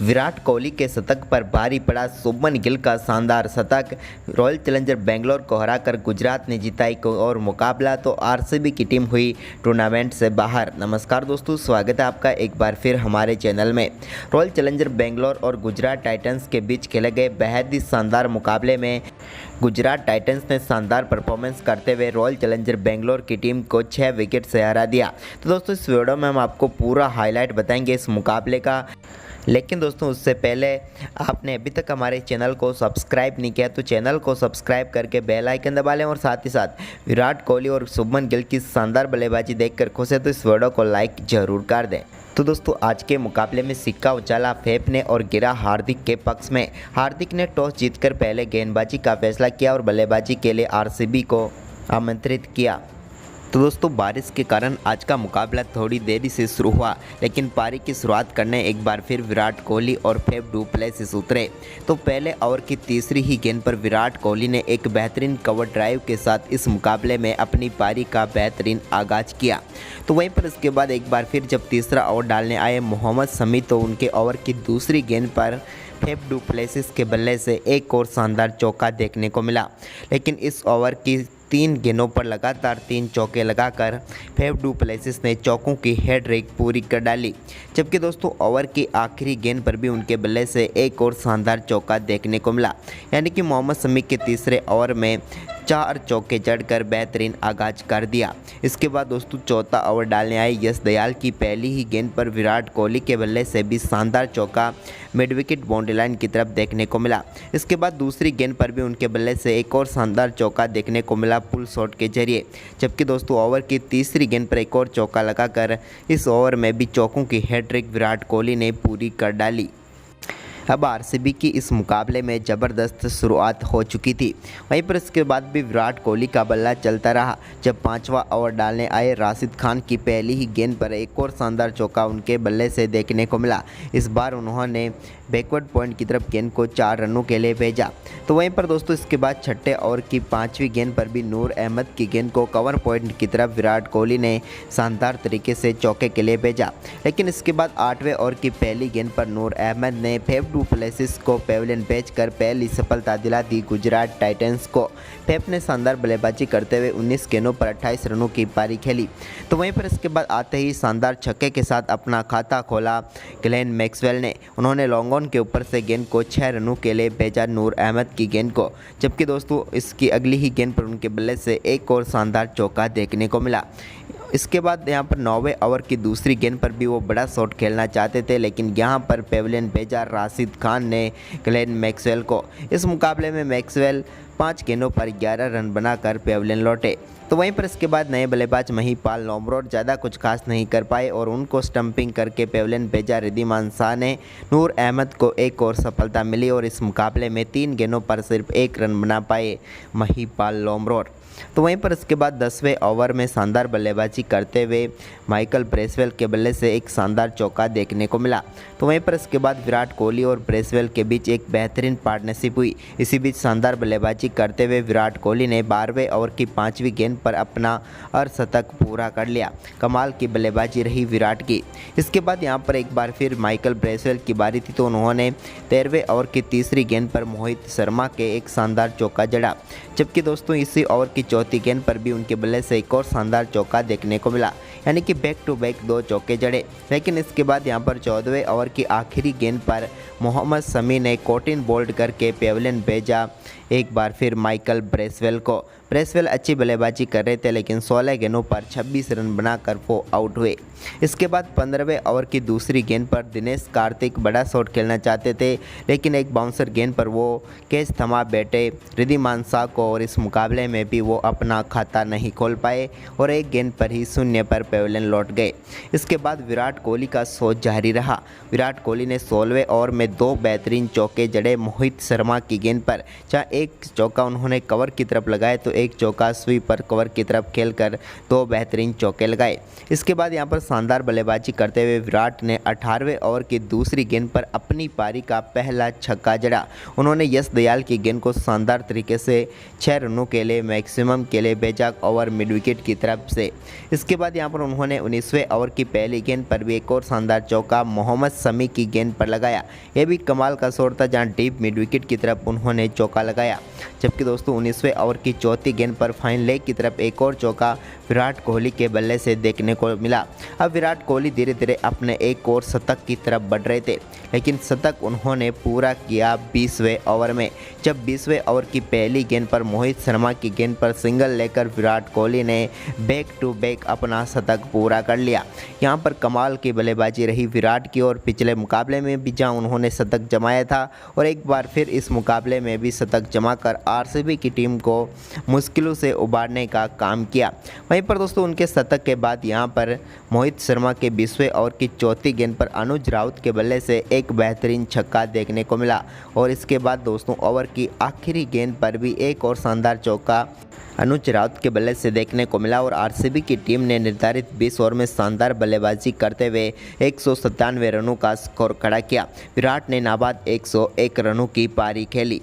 विराट कोहली के शतक पर भारी पड़ा शुभमन गिल का शानदार शतक। रॉयल चैलेंजर बेंगलोर को हराकर गुजरात ने जीता एक और मुकाबला, तो आरसीबी की टीम हुई टूर्नामेंट से बाहर। नमस्कार दोस्तों, स्वागत है आपका एक बार फिर हमारे चैनल में। रॉयल चैलेंजर बेंगलोर और गुजरात टाइटंस के बीच खेले गए बेहद ही शानदार मुकाबले में गुजरात टाइटंस ने शानदार परफॉर्मेंस करते हुए रॉयल चैलेंजर बेंगलोर की टीम को 6 विकेट से हरा दिया। तो दोस्तों, इस वीडियो में हम आपको पूरा हाईलाइट बताएंगे इस मुकाबले का। लेकिन दोस्तों, उससे पहले आपने अभी तक हमारे चैनल को सब्सक्राइब नहीं किया तो चैनल को सब्सक्राइब करके बेल आइकन दबा लें, और साथ ही साथ विराट कोहली और शुभमन गिल की शानदार बल्लेबाजी देखकर खुश है तो इस वीडियो को लाइक जरूर कर दें। तो दोस्तों, आज के मुकाबले में सिक्का उछाला फेफ ने और गिरा हार्दिक के पक्ष में। हार्दिक ने टॉस जीतकर पहले गेंदबाजी का फैसला किया और बल्लेबाजी के लिए आरसीबी को आमंत्रित किया। तो दोस्तों, बारिश के कारण आज का मुकाबला थोड़ी देरी से शुरू हुआ, लेकिन पारी की शुरुआत करने एक बार फिर विराट कोहली और फेफ डू प्लेसिस उतरे। तो पहले ओवर की तीसरी ही गेंद पर विराट कोहली ने एक बेहतरीन कवर ड्राइव के साथ इस मुकाबले में अपनी पारी का बेहतरीन आगाज किया। तो वहीं पर इसके बाद एक बार फिर जब तीसरा ओवर डालने आए मोहम्मद शमी, तो उनके ओवर की दूसरी गेंद पर फेफ डू प्लेसिस के बल्ले से एक और शानदार चौका देखने को मिला। लेकिन इस ओवर की 3 गेंदों पर लगातार 3 चौके लगाकर फेफ डू प्लेसिस ने चौकों की हैट्रिक पूरी कर डाली। जबकि दोस्तों, ओवर की आखिरी गेंद पर भी उनके बल्ले से एक और शानदार चौका देखने को मिला। यानी कि मोहम्मद शमी के तीसरे ओवर में 4 चौके जड़कर बेहतरीन आगाज कर दिया। इसके बाद दोस्तों, चौथा ओवर डालने आए यश दयाल की पहली ही गेंद पर विराट कोहली के बल्ले से भी शानदार चौका मिड विकेट बाउंड्री लाइन की तरफ देखने को मिला। इसके बाद दूसरी गेंद पर भी उनके बल्ले से एक और शानदार चौका देखने को मिला पुल शॉट के जरिए। जबकि दोस्तों, ओवर की तीसरी गेंद पर एक और चौका लगाकर इस ओवर में भी चौकों की हैट्रिक विराट कोहली ने पूरी कर डाली। अब आरसीबी की इस मुकाबले में ज़बरदस्त शुरुआत हो चुकी थी। वहीं पर इसके बाद भी विराट कोहली का बल्ला चलता रहा। जब 5वां ओवर डालने आए राशिद खान की पहली ही गेंद पर एक और शानदार चौका उनके बल्ले से देखने को मिला। इस बार उन्होंने बैकवर्ड पॉइंट की तरफ गेंद को 4 रनों के लिए भेजा। तो वहीं पर दोस्तों, इसके बाद छठे ओवर की 5वीं गेंद पर भी नूर अहमद की गेंद को कवर पॉइंट की तरफ विराट कोहली ने शानदार तरीके से चौके के लिए भेजा। लेकिन इसके बाद 8वें ओवर की पहली गेंद पर नूर अहमद ने फेफ डू प्लेसिस को पेविलियन भेजकर पहली सफलता दिला दी गुजरात टाइटंस को। फेफ ने शानदार बल्लेबाजी करते हुए 19 गेंदों पर 28 रनों की पारी खेली। तो वहीं पर इसके बाद आते ही शानदार छक्के के साथ अपना खाता खोला ग्लेन मैक्सवेल ने। उन्होंने लॉन्ग ऑन के ऊपर से गेंद को 6 रनों के लिए भेजा नूर अहमद की गेंद को। जबकि दोस्तों, इसकी अगली ही गेंद पर उनके बल्ले से एक और शानदार चौका देखने को मिला। इसके बाद यहाँ पर 9वें ओवर की दूसरी गेंद पर भी वो बड़ा शॉट खेलना चाहते थे, लेकिन यहाँ पर पेविलियन भेजा राशिद खान ने ग्लेन मैक्सवेल को। इस मुकाबले में मैक्सवेल 5 गेंदों पर 11 रन बनाकर पेविलियन लौटे। तो वहीं पर इसके बाद नए बल्लेबाज महिपाल लोमरोड ज़्यादा कुछ खास नहीं कर पाए और उनको स्टंपिंग करके पेविलियन भेजा रिद्धिमान शाह ने। नूर अहमद को एक और सफलता मिली और इस मुकाबले में 3 गेंदों पर सिर्फ 1 रन बना पाए महिपाल लोमरोड। तो वहीं पर इसके बाद 10वें ओवर में शानदार बल्लेबाजी करते हुए माइकल ब्रेसवेल के बल्ले से एक शानदार चौका देखने को मिला। तो वहीं पर इसके बाद विराट कोहली और ब्रेसवेल के बीच एक बेहतरीन पार्टनरशिप हुई। इसी बीच शानदार बल्लेबाजी करते हुए विराट कोहली ने 12वें ओवर की 5वीं गेंद पर अपना अर्धशतक पूरा कर लिया। कमाल की बल्लेबाजी रही विराट की। इसके बाद यहाँ पर एक बार फिर माइकल ब्रेसवेल की बारी थी, तो उन्होंने 13वें ओवर की तीसरी गेंद पर मोहित शर्मा के एक शानदार चौका जड़ा। जबकि दोस्तों, इसी ओवर की चौथी गेंद पर भी उनके बल्ले से एक और शानदार चौका देखने को मिला। यानी कि बैक टू बैक 2 चौके जड़े। लेकिन इसके बाद यहाँ पर 14वें ओवर की आखिरी गेंद पर मोहम्मद शमी ने कॉटिन बोल्ड करके पेविलियन भेजा एक बार फिर माइकल ब्रेसवेल को। ब्रेसवेल अच्छी बल्लेबाजी कर रहे थे, लेकिन 16 गेंदों पर 26 रन बनाकर वो आउट हुए। इसके बाद 15वें ओवर की दूसरी गेंद पर दिनेश कार्तिक बड़ा शॉट खेलना चाहते थे, लेकिन एक बाउंसर गेंद पर वो कैच थमा बैठे रिद्धिमान शाह को और इस मुकाबले में भी वो अपना खाता नहीं खोल पाए और एक गेंद पर ही 0 पर पेविलियन लौट गए। इसके बाद विराट कोहली का शो जारी रहा। विराट कोहली ने 16वें ओवर में 2 बेहतरीन चौके जड़े मोहित शर्मा की गेंद पर। जहाँ एक चौका उन्होंने कवर की तरफ लगाए तो एक चौका स्वीप पर कवर की तरफ खेलकर 2 बेहतरीन चौके लगाए। इसके बाद यहाँ पर शानदार बल्लेबाजी करते हुए विराट ने 18वें ओवर की दूसरी गेंद पर अपनी पारी का पहला छक्का जड़ा। उन्होंने यश दयाल की गेंद को शानदार तरीके से 6 रनों के लिए मैक्सिमम के लिए भेजा ओवर मिड विकेट की तरफ से। इसके बाद यहाँ पर उन्होंने 19वें ओवर की पहली गेंद पर भी एक और शानदार चौका मोहम्मद शमी की गेंद पर लगाया। यह भी कमाल का शॉट था जहां डीप मिड विकेट की तरफ उन्होंने चौका लगाया। जबकि दोस्तों 19वें ओवर की चौथी गेंद पर फाइन लेग की तरफ एक और चौका विराट कोहली के बल्ले से देखने को मिला। अब विराट कोहली धीरे धीरे अपने एक और शतक की तरफ बढ़ रहे थे, लेकिन शतक उन्होंने पूरा किया 20वें ओवर में, जब 20वें ओवर की पहली गेंद पर मोहित शर्मा की गेंद पर सिंगल लेकर विराट कोहली ने बैक टू बैक अपना शतक पूरा कर लिया। यहां पर कमाल की बल्लेबाजी रही विराट की, और पिछले मुकाबले में भी जहां उन्होंने शतक जमाया था और एक बार फिर इस मुकाबले में भी शतक जमाकर आरसीबी की टीम को मुश्किलों से उबारने का काम किया। वहीं पर दोस्तों उनके शतक के बाद यहां पर मोहित शर्मा के 20वें ओवर की चौथी गेंद पर अनुज राउत के बल्ले से एक बेहतरीन छक्का देखने को मिला, और इसके बाद दोस्तों ओवर की आखिरी गेंद पर भी एक और शानदार चौका अनुज राउत के बल्ले से देखने को मिला, और आरसीबी की टीम ने निर्धारित 20 ओवर में शानदार बल्लेबाजी करते हुए 197 रनों का स्कोर खड़ा किया। विराट ने नाबाद 101 रनों की पारी खेली।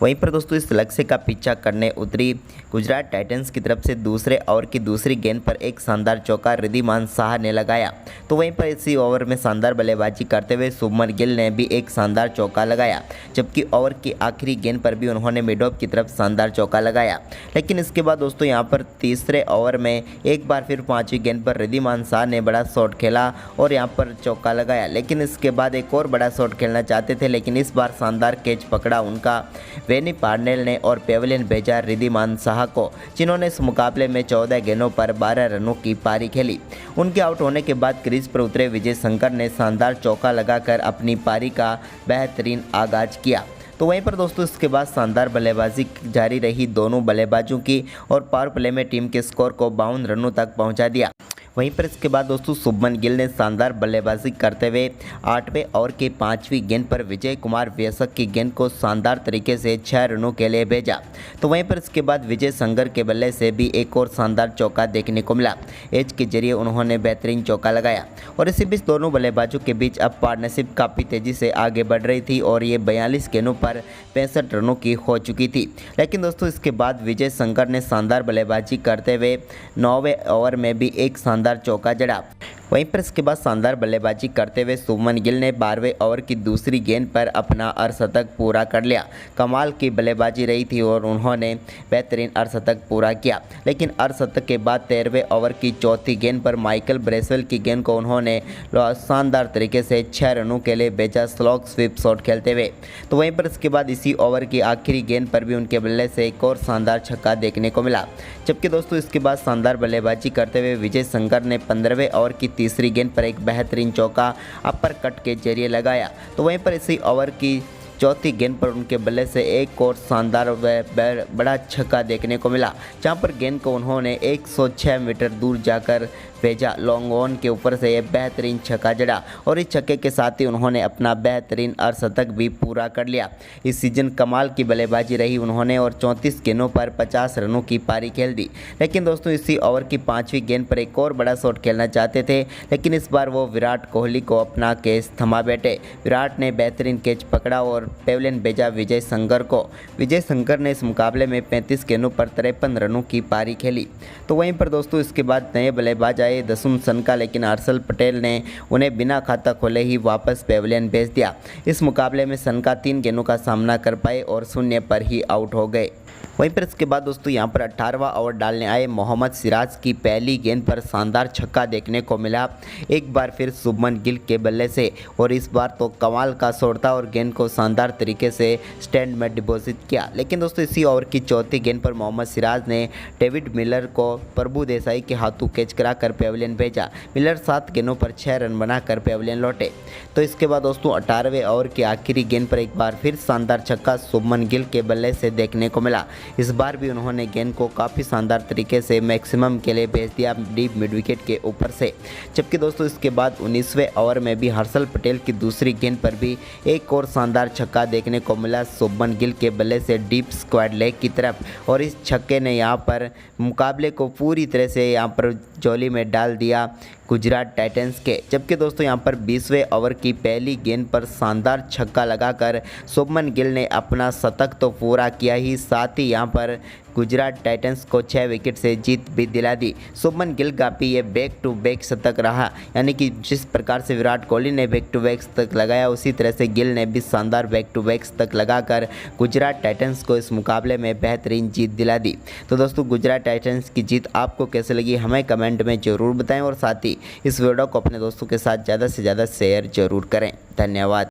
वहीं पर दोस्तों इस लक्ष्य का पीछा करने उतरी गुजरात टाइटंस की तरफ से दूसरे ओवर की दूसरी गेंद पर एक शानदार चौका रिद्धिमान साहा ने लगाया। तो वहीं पर इसी ओवर में शानदार बल्लेबाजी करते हुए शुभमन गिल ने भी एक शानदार चौका लगाया, जबकि ओवर की आखिरी गेंद पर भी उन्होंने मिड ऑफ की तरफ शानदार चौका लगाया। लेकिन इसके बाद दोस्तों यहाँ पर तीसरे ओवर में एक बार फिर पाँचवीं गेंद पर रिद्धिमान साहा ने बड़ा शॉट खेला और यहाँ पर चौका लगाया। लेकिन इसके बाद एक और बड़ा शॉट खेलना चाहते थे, लेकिन इस बार शानदार कैच पकड़ा उनका वेनी पार्नेल ने और पेवेलियन भेजा रिद्धिमान साहा को, जिन्होंने इस मुकाबले में 14 गेंदों पर 12 रनों की पारी खेली। उनके आउट होने के बाद क्रीज पर उतरे विजय शंकर ने शानदार चौका लगाकर अपनी पारी का बेहतरीन आगाज किया। तो वहीं पर दोस्तों इसके बाद शानदार बल्लेबाजी जारी रही दोनों बल्लेबाजों की, और पावर प्ले में टीम के स्कोर को 52 रनों तक पहुंचा दिया। वहीं पर इसके बाद दोस्तों शुभमन गिल ने शानदार बल्लेबाजी करते हुए 8वें ओवर की 5वीं गेंद पर विजय कुमार व्यसक की गेंद को शानदार तरीके से 6 रनों के लिए भेजा। तो वहीं पर इसके बाद विजय शंकर के बल्ले से भी एक और शानदार चौका देखने को मिला। एज के जरिए उन्होंने बेहतरीन चौका लगाया, और इसी बीच दोनों बल्लेबाजों के बीच अब पार्टनरशिप काफ़ी तेज़ी से आगे बढ़ रही थी, और ये 42 गेंदों पर 65 रनों की हो चुकी थी। लेकिन दोस्तों इसके बाद विजय शंकर ने शानदार बल्लेबाजी करते हुए 9वें ओवर में भी एक शानदार चौका जड़ा। वहीं पर इसके बाद शानदार बल्लेबाजी करते हुए शुभमन गिल ने 12वें ओवर की दूसरी गेंद पर अपना अर्धशतक पूरा कर लिया। कमाल की बल्लेबाजी रही थी और उन्होंने बेहतरीन अर्धशतक पूरा किया। लेकिन अर्धशतक के बाद 13वें ओवर की चौथी गेंद पर माइकल ब्रेसवेल की गेंद को उन्होंने शानदार तरीके से 6 रनों के लिए भेजा स्लॉग स्वीप शॉट खेलते हुए। तो वहीं पर इसके बाद इसी ओवर की आखिरी गेंद पर भी उनके बल्ले से एक और शानदार छक्का देखने को मिला। जबकि दोस्तों इसके बाद शानदार बल्लेबाजी करते हुए विजय शंकर ने 15वें ओवर की तीसरी गेंद पर एक बेहतरीन चौका अपर कट के जरिए लगाया। तो वहीं पर इसी ओवर की चौथी गेंद पर उनके बल्ले से एक और शानदार व बड़ा छक्का देखने को मिला, जहां पर गेंद को उन्होंने 106 मीटर दूर जाकर भेजा। लॉन्ग ऑन के ऊपर से यह बेहतरीन छक्का जड़ा, और इस छक्के के साथ ही उन्होंने अपना बेहतरीन अर्धशतक भी पूरा कर लिया। इस सीजन कमाल की बल्लेबाजी रही उन्होंने, और 34 गेंदों पर 50 रनों की पारी खेल दी। लेकिन दोस्तों इसी ओवर की 5वीं गेंद पर एक और बड़ा शॉट खेलना चाहते थे, लेकिन इस बार वो विराट कोहली को अपना कैच थमा बैठे। विराट ने बेहतरीन कैच पकड़ा और पेवेलियन भेजा विजय शंकर को। विजय शंकर ने इस मुकाबले में 35 गेंदों पर 53 रनों की पारी खेली। तो वहीं पर दोस्तों इसके बाद नए बल्लेबाज आए दसुम सनका, लेकिन हर्षल पटेल ने उन्हें बिना खाता खोले ही वापस पेवेलियन भेज दिया। इस मुकाबले में सनका 3 गेंदों का सामना कर पाए और 0 पर ही आउट हो गए। वहीं पर इसके बाद दोस्तों यहाँ पर 18वां ओवर डालने आए मोहम्मद सिराज की पहली गेंद पर शानदार छक्का देखने को मिला, एक बार फिर शुभमन गिल के बल्ले से, और इस बार तो कमाल का शॉट था और गेंद को शानदार तरीके से स्टैंड में डिपॉजिट किया। लेकिन दोस्तों इसी ओवर की चौथी गेंद पर मोहम्मद सिराज ने डेविड मिलर को प्रभु देसाई के हाथों कैच कराकर पेवेलियन भेजा। मिलर 7 गेंदों पर 6 रन बनाकर पेवेलियन लौटे। तो इसके बाद दोस्तों 18वें ओवर की आखिरी गेंद पर एक बार फिर शानदार छक्का शुभमन गिल के बल्ले से देखने को मिला। इस बार भी उन्होंने गेंद को काफ़ी शानदार तरीके से मैक्सिमम के लिए भेज दिया डीप मिड विकेट के ऊपर से। जबकि दोस्तों इसके बाद 19वें ओवर में भी हर्षल पटेल की दूसरी गेंद पर भी एक और शानदार छक्का देखने को मिला शुभमन गिल के बल्ले से डीप स्क्वाड लेग की तरफ, और इस छक्के ने यहाँ पर मुकाबले को पूरी तरह से यहाँ पर झोली में डाल दिया गुजरात टाइटंस के। जबकि दोस्तों यहाँ पर 20वें ओवर की पहली गेंद पर शानदार छक्का लगाकर शुभमन गिल ने अपना शतक तो पूरा किया ही, साथ ही यहाँ पर गुजरात टाइटंस को 6 विकेट से जीत भी दिला दी। शुभमन गिल का भी ये बैक टू बैक शतक रहा, यानी कि जिस प्रकार से विराट कोहली ने बैक टू बैक शतक लगाया उसी तरह से गिल ने भी शानदार बैक टू बैक शतक लगाकर गुजरात टाइटंस को इस मुकाबले में बेहतरीन जीत दिला दी। तो दोस्तों गुजरात टाइटंस की जीत आपको कैसे लगी हमें कमेंट में ज़रूर बताएं और साथ ही इस वीडियो को अपने दोस्तों के साथ ज़्यादा से ज़्यादा शेयर जरूर करें। धन्यवाद।